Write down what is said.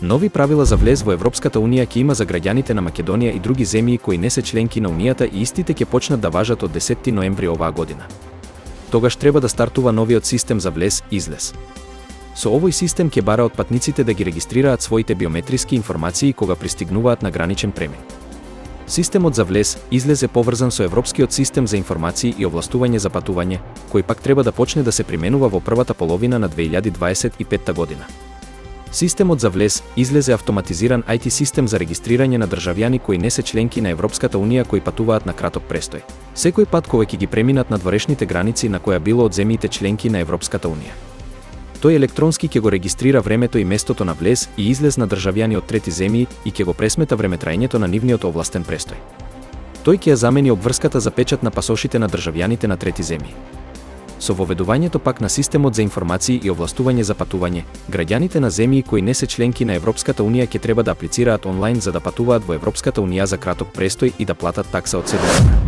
Нови правила за влез во Европската унија ќе има за граѓаните на Македонија и други земји кои не се членки на унијата и истите ќе почнат да важат од 10 ноември оваа година. Тогаш треба да стартува новиот систем за влез-излез. Со овој систем ќе бара од патниците да ги регистрираат своите биометриски информации кога пристигнуваат на граничен премин. Системот за влез-излез е поврзан со Европскиот систем за информации и овластување за патување, кој пак треба да почне да се применува во првата половина на 2025 година. Системот за влез-излез е автоматизиран IT систем за регистрирање на државјани кои не се членки на Европската унија кои патуваат на краток престој, секој пат кога ќе ги преминат надворешните граници на која било од земјите членки на Европската унија. Тој електронски ќе го регистрира времето и местото на влез и излез на државјани од трети земји и ќе го пресмета времетраењето на нивниот овластен престој. Тој ќе ја замени обврската за печат на пасошите на државјаните на трети земји. Со воведувањето пак на системот за информации и овластување за патување, граѓаните на земји кои не се членки на Европската унија ќе треба да аплицираат онлайн за да патуваат во Европската унија за краток престој и да платат такса од 7 евра.